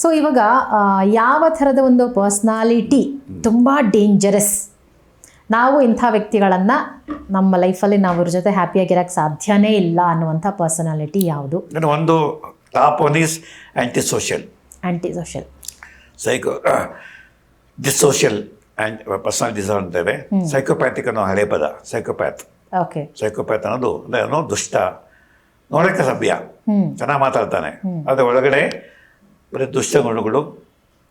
So ಇವಾಗ ಯಾವ ಥರದ ಒಂದು ಪರ್ಸ್ನಾಲಿಟಿ ತುಂಬ ಡೇಂಜರಸ್, ನಾವು ಇಂಥ ವ್ಯಕ್ತಿಗಳನ್ನು ನಮ್ಮ ಲೈಫಲ್ಲಿ ನಾವು ಅವ್ರ ಜೊತೆ ಹ್ಯಾಪಿಯಾಗಿರೋಕ್ಕೆ ಸಾಧ್ಯನೇ ಇಲ್ಲ ಅನ್ನುವಂಥ ಪರ್ಸನಾಲಿಟಿ ಯಾವುದು? ಒಂದು top one is anti social dissocial and personalities ಅಂತೇವೆ. ಸೈಕೋಪ್ಯಾಥಿಕ್ ಅನ್ನೋ ಹಳೆ ಪದ ಸೈಕೋಪ್ಯಾಥ್. ಓಕೆ. ಸೈಕೋಪ್ಯಾಥ್ ಅನ್ನೋದು ಅಂದರೆ ದುಷ್ಟ, ನೋಡೋಕ್ಕೆ ಸಭ್ಯ, ಚೆನ್ನಾಗಿ ಮಾತಾಡ್ತಾನೆ, ಅದರ ಒಳಗಡೆ ಬರೀ ದುಷ್ಟ ಗುಣಗಳು,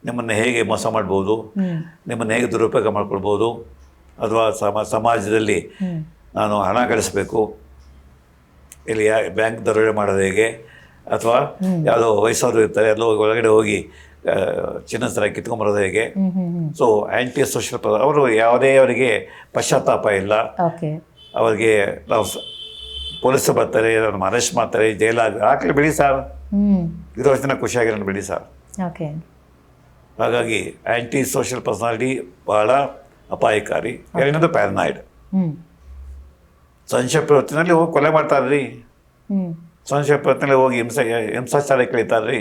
ನಿಮ್ಮನ್ನು ಹೇಗೆ ಮೋಸ ಮಾಡ್ಬೋದು, ನಿಮ್ಮನ್ನು ಹೇಗೆ ದುರುಪಯೋಗ ಮಾಡ್ಕೊಳ್ಬೋದು, ಅಥವಾ ಸಮಾಜದಲ್ಲಿ ನಾನು ಹಣ ಗಳಿಸ್ಬೇಕು, ಇಲ್ಲಿ ಬ್ಯಾಂಕ್ ದರೋಡೆ ಮಾಡೋದು ಹೇಗೆ, ಅಥವಾ ಯಾವುದೋ ವಯಸ್ಸಾದ್ರು ಇರ್ತಾರೆ ಎಲ್ಲೋ ಒಳಗಡೆ ಹೋಗಿ ಚಿನ್ನ ಸರ ಕಿತ್ಕೊಂಬರೋದು ಹೇಗೆ. ಸೊ ಆ್ಯಂಟಿ ಸೋಷಿಯಲ್ ಅವರು ಯಾವುದೇ ಅವರಿಗೆ ಪಶ್ಚಾತ್ತಾಪ ಇಲ್ಲ. ಅವರಿಗೆ ನಾವು ಪೊಲೀಸರು ಬರ್ತಾರೆ, ಅವ್ರನ್ನ ಅರೆಸ್ಟ್ ಮಾಡ್ತಾರೆ, ಜೈಲಾಗ ಹಾಕಲಿ ಬಿಡಿ ಸರ್, ಇರೋ ಜನ ಖುಷಿಯಾಗಿರೋಣ ಬಿಡಿ ಸರ್. ಹಾಗಾಗಿ ಆ್ಯಂಟಿ ಸೋಷಿಯಲ್ ಪರ್ಸನಾಲಿಟಿ ಭಾಳ ಅಪಾಯಕಾರಿ. ಎರಡನೇದು ಪ್ಯಾರನಾಯ್ಡ್. ಸಂಶಯ ಪ್ರವೃತ್ತಿನಲ್ಲಿ ಹೋಗಿ ಕೊಲೆ ಮಾಡ್ತಾರ್ರಿ, ಸಂಶಯ ಪ್ರವೃತ್ತಿನಲ್ಲಿ ಹೋಗಿ ಹಿಂಸಾಚಾರ ಕಳೀತಾರ್ರಿ.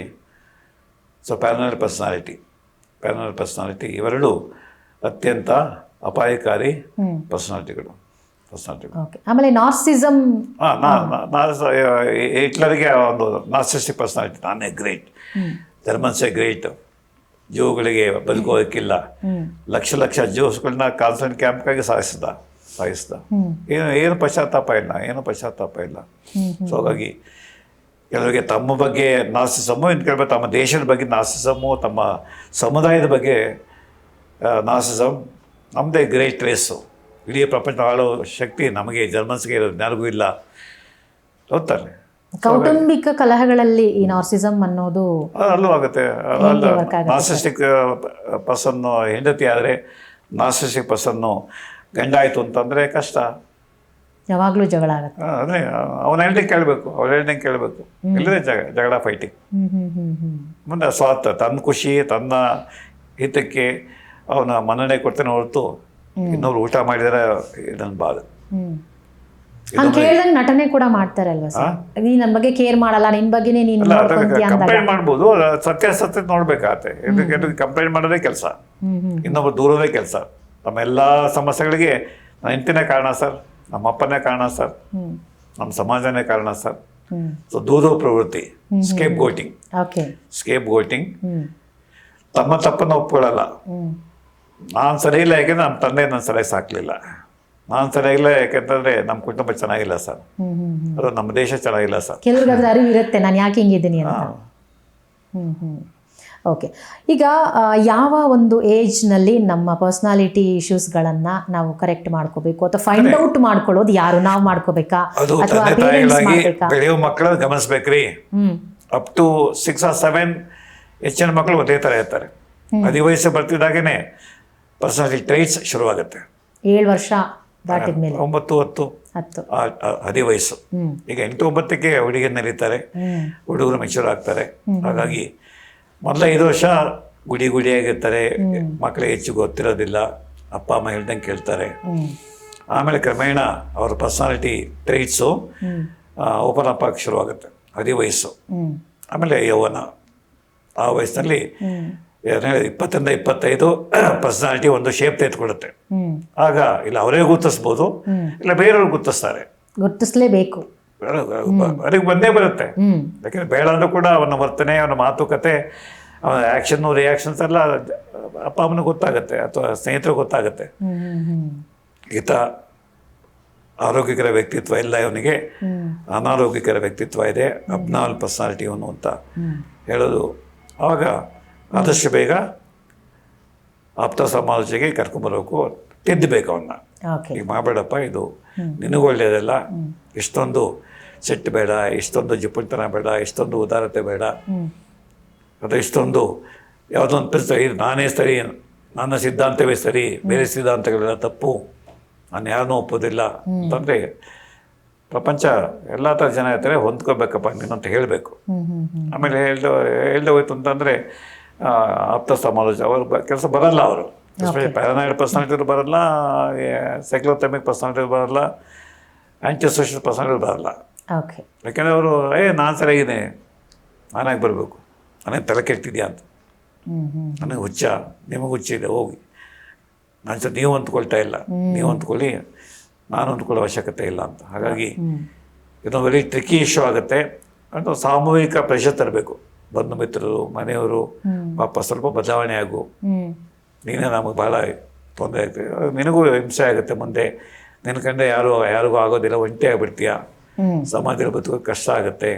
ಸೊ ಪ್ಯಾರನಾಯ್ಡ್ ಪರ್ಸನಾಲಿಟಿ ಇವೆರಡು ಅತ್ಯಂತ ಅಪಾಯಕಾರಿ ಪರ್ಸನಾಲಿಟಿಗಳು. ಆಮೇಲೆ ನಾರ್ಸಿಸಮ್. ಹಿಟ್ಲರ್ಗೆ ಒಂದು ನಾರ್ಸಿಸ್ಟಿಕ್ ಪರ್ಸನಾಲಿಟಿ, ನಾನೇ ಗ್ರೇಟ್, ಜರ್ಮನ್ಸೇ ಗ್ರೇಟ್, ಜೂಗಳಿಗೆ ಬದುಕೋದಕ್ಕಿಲ್ಲ, ಲಕ್ಷ ಜೂಸ್ಗಳನ್ನ ಕಾನ್ಸಂಟ್ರೇಟ್ ಕ್ಯಾಂಪ್ಗಾಗಿ ಸಾಯಿಸ್ದ. ಏನು ಪಶ್ಚಾತ್ತಾಪ ಇಲ್ಲ. ಸೊ ಹಾಗಾಗಿ ಕೆಲವರಿಗೆ ತಮ್ಮ ಬಗ್ಗೆ ನಾರ್ಸಿಸಮ್ಮು, ಇನ್ನು ಕೆಲವರು ತಮ್ಮ ದೇಶದ ಬಗ್ಗೆ ನಾರ್ಸಿಸಮ್ಮು, ತಮ್ಮ ಸಮುದಾಯದ ಬಗ್ಗೆ ನಾರ್ಸಿಸಮ್. ನಮ್ಮದೇ ಗ್ರೇಟ್ ರೇಸು, ಇಡೀ ಪ್ರಪಂಚ ಆಳೋ ಶಕ್ತಿ ನಮಗೆ ಜರ್ಮನ್ಸ್ಗೆ ಇರೋದು, ಯಾರಿಗೂ ಇಲ್ಲ. ಹೋಗ್ತಾರೆ. ಕೌಟುಂಬಿಕ ಕಲಹಗಳಲ್ಲಿ ಈ ನಾರ್ಸಿಸಮ್ ಅನ್ನೋದು ಅಲ್ಲೂ ಆಗುತ್ತೆ. ನಾರ್ಸಿಸ್ಟಿಕ್ ಪರ್ಸನ್ನು ಹೆಂಡತಿ ಆದರೆ ನಾರ್ಸಿಸ್ಟಿಕ್ ಪರ್ಸನ್ನು ಗಂಡ ಆಯಿತು ಅಂತಂದರೆ ಕಷ್ಟ, ಯಾವಾಗಲೂ ಜಗಳ ಆಗುತ್ತೆ. ಅದೇ ಅವನ ಹೆಂಡತಿ ಕೇಳಬೇಕು, ಇಲ್ಲದೇ ಜಗಳ ಫೈಟಿಂಗ್. ಮುಂದೆ ಸ್ವಾರ್ಥ, ತನ್ನ ಖುಷಿ, ತನ್ನ ಹಿತಕ್ಕೆ ಅವನ ಮನ್ನಣೆ ಕೊಡ್ತಾನೆ ಹೊರತು ಇನ್ನೊಬ್ರು ಊಟ ಮಾಡಿದರೆ ಇದನ್ನು ಬಾಧ. ಕೇಳ್ದಂಗೆ ನಟನೆ ಕೂಡ ಮಾಡ್ತಾರೆ ಅಲ್ವಾ ಸರ್? ನೀ ನನ್ನ ಬಗ್ಗೆ ಕೇರ್ ಮಾಡಲ್ಲ, ನಿನ್ನ ಬಗ್ಗೆನೇ ನೀನು ಕಂಪ್ಲೇಂಟ್ ಮಾಡ್ಬೋದು, ಸತ್ಯ ನೋಡ್ಬೇಕಾಗತ್ತೆ. ಇದಕ್ಕೆ ಕಂಪ್ಲೇಂಟ್ ಮಾಡೋದೇ ಕೆಲಸ, ಇನ್ನೊಬ್ರು ದೂರದೇ ಕೆಲಸ. ನಮ್ಮ ಎಲ್ಲ ಸಮಸ್ಯೆಗಳಿಗೆ ನನ್ನ ಹೆಂಡತಿನೇ ಕಾರಣ ಸರ್, ನಮ್ಮ ಅಪ್ಪನೇ ಕಾರಣ ಸರ್, ನಮ್ಮ ಸಮಾಜನೇ ಕಾರಣ ಸರ್. ಸೊ ದೂರ ಪ್ರವೃತ್ತಿ, ಸ್ಕೇಪ್ ಗೋಟಿಂಗ್. ತಮ್ಮ ತಪ್ಪನ್ನು ಒಪ್ಕೊಳ್ಳಲ್ಲ. ನಾನು ಸರಿ ಇಲ್ಲ ಯಾಕೆಂದ್ರೆ ನಮ್ಮ ತಂದೆ ನನ್ನ ಸರಿಯಾಗಿ ಸಾಕಲಿಲ್ಲ, ನಾನು ಸರಿಯಾಗಿಲ್ಲ ಯಾಕೆಂತಂದ್ರೆ ನಮ್ಮ ಕುಟುಂಬ ಚೆನ್ನಾಗಿಲ್ಲ ಸರ್, ಅದು ನಮ್ಮ ದೇಶ ಚೆನ್ನಾಗಿಲ್ಲ ಸರ್. ಕೆಲವ್ರಿಗಾದ್ರೆ ಅರಿವು ಇರುತ್ತೆ ನಾನು ಯಾಕೆ ಹಿಂಗಿದ್ದೀನಿ ಅಂತ. ಓಕೆ. ಈಗ ಯಾವ ಒಂದು ಏಜ್ನಲ್ಲಿ ನಮ್ಮ ಪರ್ಸ್ನಾಲಿಟಿ ಇಶ್ಯೂಸ್ಗಳನ್ನು ನಾವು ಕರೆಕ್ಟ್ ಮಾಡ್ಕೋಬೇಕು ಅಥವಾ ಫೈಂಡ್ ಔಟ್ ಮಾಡ್ಕೊಳ್ಳೋದು ಯಾರು? ನಾವು ಮಾಡ್ಕೋಬೇಕಾ ಅಥವಾ ಬೆಳೆಯೋ ಮಕ್ಕಳು ಗಮನಿಸ್ಬೇಕ್ರಿ. ಅಪ್ ಟು 6 or 7 ಹೆಚ್ಚಿನ ಮಕ್ಕಳು ಒಂದೇ ಥರ ಇರ್ತಾರೆ. 10 ವಯಸ್ಸು ಬರ್ತಿದ್ದಾಗೇ ಪರ್ಸನಾಲಿಟಿ ಟ್ರೈಟ್ಸ್ ಶುರುವಾಗುತ್ತೆ. 7 ವರ್ಷ ದಾಟಿದ ಮೇಲೆ 9, 10 10 ವಯಸ್ಸು. ಈಗ 8, 9ಕ್ಕೆ ಹುಡುಗಿಯರು ನಡೀತಾರೆ, ಹುಡುಗರು ಮೆಚೂರ್ ಆಗ್ತಾರೆ. ಹಾಗಾಗಿ ಮೊದಲ 5 ವರ್ಷ ಗುಡಿಯಾಗಿರ್ತಾರೆ, ಮಕ್ಕಳಿಗೆ ಹೆಚ್ಚು ಗೊತ್ತಿರೋದಿಲ್ಲ, ಅಪ್ಪ ಅಮ್ಮ ಹೇಳ್ದಂಗೆ ಕೇಳ್ತಾರೆ. ಆಮೇಲೆ ಕ್ರಮೇಣ ಅವ್ರ ಪರ್ಸನಾಲಿಟಿ ಟ್ರೈಟ್ಸು ಓಪನ್ ಅಪ್ ಆಗಿ ಶುರುವಾಗುತ್ತೆ 10 ವಯಸ್ಸು. ಆಮೇಲೆ ಯೌವನ, ಆ ವಯಸ್ಸಿನಲ್ಲಿ 20 ರಿಂದ 25 ಪರ್ಸನಾಲಿಟಿ ಒಂದು ಶೇಪ್ ತೆಗೆದುಕೊಳ್ಳುತ್ತೆ. ಆಗ ಇಲ್ಲ ಅವರೇ ಗುರ್ತಿಸ್ಬೋದು, ಇಲ್ಲ ಬೇರೆಯವ್ರು ಗುರ್ತಿಸ್ಲೇಬೇಕು, ಅವ್ರಿಗೆ ಬಂದೇ ಬರುತ್ತೆ. ಯಾಕೆಂದ್ರೆ ಬೇಡ ಅಂದ್ರೂ ಕೂಡ ಅವನ ವರ್ತನೆ, ಅವನ ಮಾತುಕತೆ, ಅವನ ಆ್ಯಕ್ಷನ್ನು ರಿಯಾಕ್ಷನ್ಸ್ ಎಲ್ಲ ಅಪ್ಪ ಅಮ್ಮನಿಗೆ ಗೊತ್ತಾಗುತ್ತೆ ಅಥವಾ ಸ್ನೇಹಿತರಿಗೆ ಗೊತ್ತಾಗುತ್ತೆ. ಈತ ಆರೋಗ್ಯಕರ ವ್ಯಕ್ತಿತ್ವ ಇಲ್ಲ, ಇವನಿಗೆ ಅನಾರೋಗ್ಯಕರ ವ್ಯಕ್ತಿತ್ವ ಇದೆ, ಅಬ್ನಾರ್ಮಲ್ ಪರ್ಸನಾಲಿಟಿ ಇವನು ಅಂತ ಹೇಳೋದು. ಆವಾಗ ಆದಷ್ಟು ಬೇಗ ಆಪ್ತ ಸಮಾಲೋಚನೆಗೆ ಕರ್ಕೊಂಬರ್ಬೇಕು, ತಿದ್ದಬೇಕು ಅವನ್ನ. ಈಗ ಮಾಡಬೇಡಪ್ಪ, ಇದು ನಿನಗೂ ಒಳ್ಳೆಯದಲ್ಲ, ಇಷ್ಟೊಂದು ಸಿಟ್ಟು ಬೇಡ, ಇಷ್ಟೊಂದು ಜಿಪುಣತನ ಬೇಡ, ಇಷ್ಟೊಂದು ಉದಾರತೆ ಬೇಡ, ಅಥವಾ ಇಷ್ಟೊಂದು ಯಾವುದೊಂದು ಪರಿಸ್ಥಿತಿ ನಾನೇ ಸರಿ, ನನ್ನ ಸಿದ್ಧಾಂತವೇ ಸರಿ, ಬೇರೆ ಸಿದ್ಧಾಂತಗಳೆಲ್ಲ ತಪ್ಪು, ನಾನು ಯಾರನ್ನೂ ಒಪ್ಪೋದಿಲ್ಲ ಅಂತಂದರೆ ಪ್ರಪಂಚ ಎಲ್ಲ ಥರ ಜನ ಇರ್ತಾರೆ, ಹೊಂದ್ಕೋಬೇಕಪ್ಪ ನೀನಂತ ಹೇಳಬೇಕು. ಆಮೇಲೆ ಹೇಳ್ದೆ ಹೋಯ್ತು ಅಂತಂದರೆ ಆಪ್ತ ಸಮಾಲೋಚನೆ ಅವ್ರ ಕೆಲಸ ಬರಲ್ಲ. ಅವರು ಎಸ್ಪೆಷಲಿ ಪ್ಯಾರನಾಯ್ಡ್ ಪರ್ಸನಾಲಿಟಿ ಬರಲ್ಲ, ಸೈಕ್ಲೋಥೆಮಿಕ್ ಪರ್ಸನಾಲಿಟಿ ಬರಲ್ಲ, ಆ್ಯಂಟಿ ಸೋಷಿಯಲ್ ಪರ್ಸನಾಲಿಟಿ ಬರಲ್ಲ. ಯಾಕೆಂದರೆ ಅವರು ನಾನು ಸರಿಯಾಗಿದೆ, ನಾನಾಗಿ ಬರಬೇಕು, ನಾನೇನು ತಲೆ ಕೆಟ್ಟಿದ್ಯಾ ಅಂತ. ನನಗೆ ಹುಚ್ಚ, ನಿಮಗೆ ಹುಚ್ಚಿದೆ, ಹೋಗಿ ನನ್ನ ಜೊತೆ ನೀವು ಅಂದ್ಕೊಳ್ತಾ ಇಲ್ಲ, ನೀವು ಅಂದ್ಕೊಳ್ಳಿ, ನಾನು ಅಂದ್ಕೊಳ್ಳೋ ಅವಶ್ಯಕತೆ ಇಲ್ಲ ಅಂತ. ಹಾಗಾಗಿ ಇದು ವೆರಿ ಟ್ರಿಕಿ ಇಶ್ಯೂ ಆಗುತ್ತೆ. ಅದು ಸಾಮೂಹಿಕ ಪ್ರೆಷರ್ ತರಬೇಕು, ಬಂಧು ಮಿತ್ರರು, ಮನೆಯವರು, ಪಾಪ ಸ್ವಲ್ಪ ಬದಲಾವಣೆ ಆಗು, ನೀನೇ ನಮಗೆ ಭಾಳ ತೊಂದರೆ ಆಗ್ತದೆ, ನಿನಗೂ ಹಿಂಸೆ ಆಗುತ್ತೆ ಮುಂದೆ, ನಿನ್ನ ಕಂಡ್ರೆ ಯಾರಿಗೂ ಆಗೋದಿಲ್ಲ, ಒಂಟಿ ಆಗಿಬಿಡ್ತೀಯ, ಸಮಾಜದಲ್ಲಿ ಬದುಕೋದು ಕಷ್ಟ ಆಗುತ್ತೆ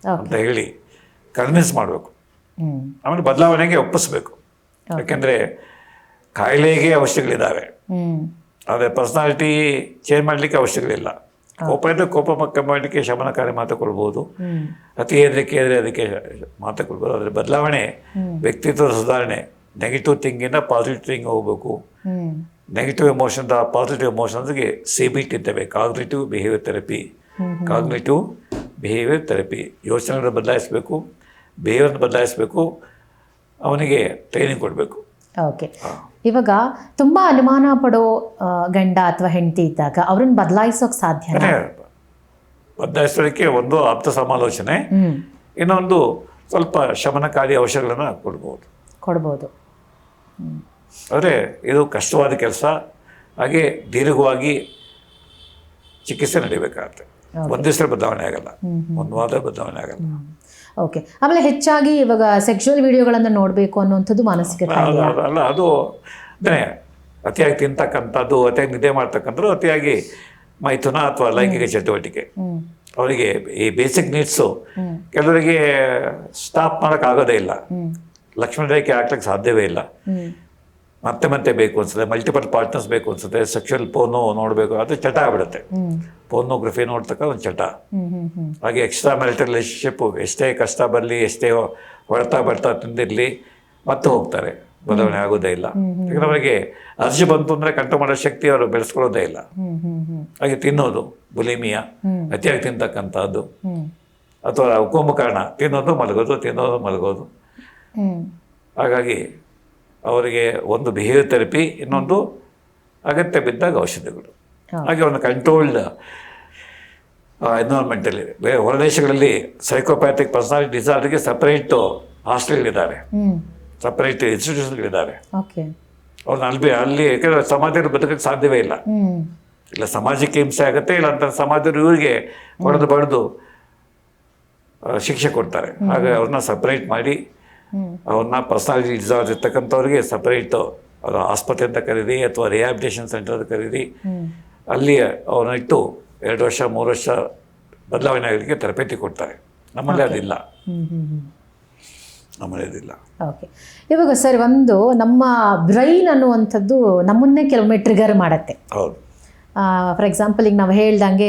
ಅಂತ ಹೇಳಿ ಕನ್ವಿನ್ಸ್ ಮಾಡಬೇಕು. ಆಮೇಲೆ ಬದಲಾವಣೆಗೆ ಒಪ್ಪಿಸ್ಬೇಕು. ಯಾಕೆಂದರೆ ಕಾಯಿಲೆಗೆ ಔಷಧಿಗಳಿದ್ದಾವೆ, ಆದರೆ ಪರ್ಸ್ನಾಲಿಟಿ ಚೇಂಜ್ ಮಾಡಲಿಕ್ಕೆ ಔಷಧಿಗಳಿಲ್ಲ. ಕೋಪ ಇದ್ದರೆ ಕೋಪ ಕಮ್ಮಿ ಮಾಡಲಿಕ್ಕೆ ಶಮನಕಾರಿ ಮಾತು ಕೊಡ್ಬೋದು, ಅತಿ ಹೆದರಿಕೆ ಇದ್ದರೆ ಅದಕ್ಕೆ ಮಾತು ಕೊಡ್ಬೋದು. ಆದರೆ ಬದಲಾವಣೆ, ವ್ಯಕ್ತಿತ್ವದ ಸುಧಾರಣೆ, ನೆಗೆಟಿವ್ ಥಿಂಗಿಂದ ಪಾಸಿಟಿವ್ ಥಿಂಗ್ ಹೋಗಬೇಕು. ನೆಗೆಟಿವ್ ಎಮೋಷನ್ದ ಪಾಸಿಟಿವ್ ಎಮೋಷನ್ಸ್ಗೆ CBT ಇದ್ದೇವೆ, cognitive behaviour therapy. Cognitive behaviour therapy ಯೋಚನೆಗಳನ್ನು ಬದಲಾಯಿಸಬೇಕು, ಬಿಹೇವಿಯರ್ನ ಬದಲಾಯಿಸಬೇಕು, ಅವನಿಗೆ ಟ್ರೈನಿಂಗ್ ಕೊಡಬೇಕು. ಓಕೆ, ಇವಾಗ ತುಂಬ ಅನುಮಾನ ಪಡೋ ಗಂಡ ಅಥವಾ ಹೆಂಡತಿ ಇದ್ದಾಗ ಅವ್ರನ್ನ ಬದಲಾಯಿಸೋಕೆ ಸಾಧ್ಯ? ಬದಲಾಯಿಸೋದಕ್ಕೆ ಒಂದು ಆಪ್ತ ಸಮಾಲೋಚನೆ, ಇನ್ನೊಂದು ಸ್ವಲ್ಪ ಶಮನಕಾರಿ ಔಷಧಗಳನ್ನು ಕೊಡ್ಬೋದು. ಆದರೆ ಇದು ಕಷ್ಟವಾದ ಕೆಲಸ, ಹಾಗೆ ದೀರ್ಘವಾಗಿ ಚಿಕಿತ್ಸೆ ನಡೀಬೇಕಾಗತ್ತೆ. ಒಂದು ದಿವಸ ಬದಲಾವಣೆ ಆಗಲ್ಲ, ಒಂದು ವಾರ ಬದಲಾವಣೆ ಆಗಲ್ಲ. ಓಕೆ, ಆಮೇಲೆ ಹೆಚ್ಚಾಗಿ ಇವಾಗ ಸೆಕ್ಷುವಲ್ ವಿಡಿಯೋಗಳನ್ನು ನೋಡಬೇಕು ಅನ್ನುವಂಥದ್ದು ಮಾನಸಿಕ ಕಾಯಿಲೆ ಅಲ್ಲ, ಅದು ಅತಿಯಾಗಿ ತಿಂತಕ್ಕಂಥದ್ದು, ಅತಿಯಾಗಿ ನಿದ್ದೆ ಮಾಡ್ತಕ್ಕಂಥದ್ದು, ಅತಿಯಾಗಿ ಮೈಥುನ ಅಥವಾ ಲೈಂಗಿಕ ಚಟುವಟಿಕೆ. ಅವರಿಗೆ ಈ ಬೇಸಿಕ್ ನೀಡ್ಸು ಕೆಲವರಿಗೆ ಸ್ಟಾಪ್ ಮಾಡೋಕ್ಕಾಗೋದೇ ಇಲ್ಲ, ಲಕ್ಷ್ಮಣ ರೇಖೆ ಹಾಕ್ಲಿಕ್ಕೆ ಸಾಧ್ಯವೇ ಇಲ್ಲ. ಮತ್ತೆ ಮತ್ತೆ ಬೇಕು ಅನ್ಸುತ್ತೆ, ಮಲ್ಟಿಪಲ್ ಪಾರ್ಟ್ನರ್ಸ್ ಬೇಕು ಅನ್ಸುತ್ತೆ, ಸೆಕ್ಷುವಲ್ ಪೋರ್ನೋ ನೋಡಬೇಕು, ಅದು ಚಟ ಆಗ್ಬಿಡುತ್ತೆ. ಪೋರ್ನೋಗ್ರಫಿ ನೋಡ್ತಕ್ಕ ಒಂದು ಚಟ. ಹಾಗೆ ಎಕ್ಸ್ಟ್ರಾ ಮ್ಯಾರಿಟಲ್ ರಿಲೇಶನ್ಶಿಪ್ ಎಷ್ಟೇ ಕಷ್ಟ ಬರಲಿ, ಎಷ್ಟೇ ಬರ್ತಾ ತಿಂದಿರಲಿ, ಮತ್ತೆ ಹೋಗ್ತಾರೆ, ಬದಲಾವಣೆ ಆಗೋದೇ ಇಲ್ಲ. ಯಾಕಂದ್ರೆ ಅವರಿಗೆ ಅರ್ಜಿ ಬಂತು ಅಂದರೆ ಕಂಟ್ರೋಲ್ ಮಾಡೋ ಶಕ್ತಿ ಅವರು ಬೆಳೆಸ್ಕೊಳ್ಳೋದೇ ಇಲ್ಲ. ಹಾಗೆ ತಿನ್ನೋದು, ಬುಲಿಮಿಯಾ, ಅತಿಯಾಗಿ ತಿಂತಕ್ಕಂಥದ್ದು, ಅಥವಾ ಉಪಮುಖರಣ, ತಿನ್ನೋದು ಮಲಗೋದು. ಹಾಗಾಗಿ ಅವರಿಗೆ ಒಂದು ಬಿಹೇವಿಯರ್ ಥೆರಪಿ, ಇನ್ನೊಂದು ಅಗತ್ಯ ಬಿದ್ದಾಗ ಔಷಧಿಗಳು. ಹಾಗೆ ಒಂದು ಕಂಟ್ರೋಲ್ಡ್ ಎನ್ವೈರನ್ಮೆಂಟಲ್ಲಿ. ಹೊರ ದೇಶಗಳಲ್ಲಿ ಸೈಕೋಪ್ಯಾಥಿಕ್ ಪರ್ಸನಾಲಿಟಿ ಡಿಸಾರ್ಡರ್ಗೆ ಸಪ್ರೇಟ್ ಹಾಸ್ಟೆಲ್ಗಳಿದ್ದಾವೆ, ಸಪ್ರೇಟ್ ಇನ್ಸ್ಟಿಟ್ಯೂಷನ್ಗಳಿದ್ದಾವೆ. ಅವ್ರನ್ನ ಅಲ್ಲಿ ಯಾಕಂದರೆ ಸಮಾಜದಲ್ಲಿ ಬದುಕಕ್ಕೆ ಸಾಧ್ಯವೇ ಇಲ್ಲ. ಸಮಾಜಕ್ಕೆ ಹಿಂಸೆ ಆಗುತ್ತೆ, ಇಲ್ಲ ಅಂತ ಸಮಾಜದವರು ಇವರಿಗೆ ಬಡ್ದು ಶಿಕ್ಷೆ ಕೊಡ್ತಾರೆ. ಹಾಗೆ ಅವ್ರನ್ನ ಸಪ್ರೇಟ್ ಮಾಡಿ, ಅವ್ರನ್ನ ಪರ್ಸನಾಲಿಟಿ ಡಿಸಾರ್ಡರ್ ಇರ್ತಕ್ಕಂಥವ್ರಿಗೆ ಸಪ್ರೇಟ್ ಅವರ ಆಸ್ಪತ್ರೆ ಅಂತ ಕರೀರಿ, ಅಥವಾ ರಿಹ್ಯಾಬಿಲಿಟೇಷನ್ ಸೆಂಟರ್ ಅಂತ ಕರೀರಿ, ಅಲ್ಲಿ ಅವ್ರನ್ನ ಇಟ್ಟು 2 ವರ್ಷ 3 ವರ್ಷ ಬದಲಾವಣೆ ಆಗಲಿಕ್ಕೆ ತರಬೇತಿ ಕೊಡ್ತಾರೆ. ನಮ್ಮಲ್ಲಿ ಅದಿಲ್ಲ. ಓಕೆ, ಇವಾಗ ಸರ್, ಒಂದು ನಮ್ಮ ಬ್ರೈನ್ ಅನ್ನುವಂಥದ್ದು ನಮ್ಮನ್ನೇ ಕೆಲವೊಮ್ಮೆ ಟ್ರಿಗರ್ ಮಾಡುತ್ತೆ. ಹೌದು. ಫಾರ್ ಎಕ್ಸಾಂಪಲ್, ಈಗ ನಾವು ಹೇಳ್ದಂಗೆ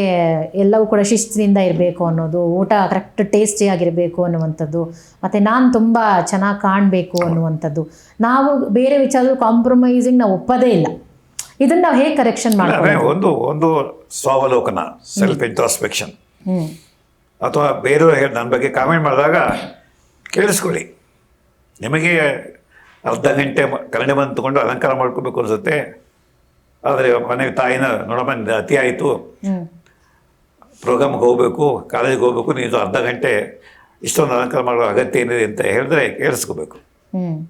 ಎಲ್ಲವೂ ಕೂಡ ಶಿಸ್ತಿನಿಂದ ಇರಬೇಕು ಅನ್ನೋದು, ಊಟ ಕರೆಕ್ಟ್ ಟೇಸ್ಟಿಯಾಗಿರಬೇಕು ಅನ್ನುವಂಥದ್ದು, ಮತ್ತು ನಾನು ತುಂಬ ಚೆನ್ನಾಗಿ ಕಾಣಬೇಕು ಅನ್ನುವಂಥದ್ದು, ನಾವು ಬೇರೆ ವಿಚಾರದಲ್ಲಿ ಕಾಂಪ್ರಮೈಸಿಂಗ್ ನಾವು ಒಪ್ಪೋದೇ ಇಲ್ಲ. ಇದನ್ನು ನಾವು ಹೇಗೆ ಕರೆಕ್ಷನ್ ಮಾಡ್ತೀವಿ? ಒಂದು ಸ್ವಾವಲೋಕನ, ಸೆಲ್ಫ್ ಇಂಟ್ರಾಸ್ಪೆಕ್ಷನ್, ಅಥವಾ ಬೇರೆಯವರು ನನ್ನ ಬಗ್ಗೆ ಕಾಮೆಂಟ್ ಮಾಡಿದಾಗ ಕೇಳಿಸ್ಕೊಳ್ಳಿ. ನಿಮಗೆ ಅರ್ಧ ಗಂಟೆ ಕನ್ನಡ ಬಂದು ತೊಗೊಂಡು ಅಲಂಕಾರ ಮಾಡ್ಕೋಬೇಕು ಅನಿಸುತ್ತೆ, ಆದರೆ ಮನೆಗೆ ತಾಯಿನ ನೋಡಮ್ಮ ಅತಿ ಆಯಿತು, ಪ್ರೋಗ್ರಾಮ್ಗೆ ಹೋಗಬೇಕು, ಕಾಲೇಜಿಗೆ ಹೋಗಬೇಕು, ನೀನು ಅರ್ಧ ಗಂಟೆ ಇಷ್ಟೊಂದು ಅಲಂಕಾರ ಮಾಡೋ ಅಗತ್ಯ ಏನಿದೆ ಅಂತ ಹೇಳಿದ್ರೆ ಕೇಳಿಸ್ಕೋಬೇಕು.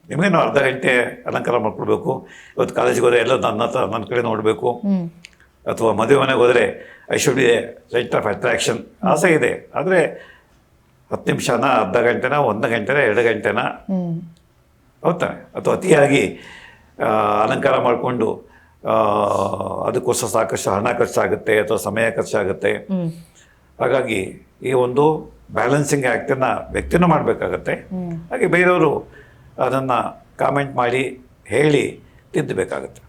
ನಿಮಗೇನು ಅರ್ಧ ಗಂಟೆ ಅಲಂಕಾರ ಮಾಡ್ಕೊಳ್ಬೇಕು, ಇವತ್ತು ಕಾಲೇಜಿಗೆ ಹೋದರೆ ಎಲ್ಲ ನನ್ನ ಕಡೆ ನೋಡಬೇಕು, ಅಥವಾ ಮದುವೆ ಮನೆಗೆ ಹೋದರೆ I should be centre of attraction ಆಸೆ ಇದೆ. ಆದರೆ 10 ನಿಮಿಷನ, ಅರ್ಧ ಗಂಟೆನ, 1 ಗಂಟೆನ, 2 ಗಂಟೆನ ಹೋಗ್ತಾನೆ. ಅಥವಾ ಅತಿಯಾಗಿ ಅಲಂಕಾರ ಮಾಡಿಕೊಂಡು ಅದಕ್ಕೋಸ್ಕರ ಸಾಕಷ್ಟು ಹಣ ಖರ್ಚಾಗುತ್ತೆ, ಅಥವಾ ಸಮಯ ಖರ್ಚಾಗುತ್ತೆ. ಹಾಗಾಗಿ ಈ ಒಂದು ಬ್ಯಾಲೆನ್ಸಿಂಗ್ ಆ್ಯಕ್ಟನ್ನು ವ್ಯಕ್ತಿನೂ ಮಾಡಬೇಕಾಗತ್ತೆ, ಹಾಗೆ ಬೇರೆಯವರು ಅದನ್ನು ಕಾಮೆಂಟ್ ಮಾಡಿ ಹೇಳಿ ತಿದ್ದಬೇಕಾಗತ್ತೆ.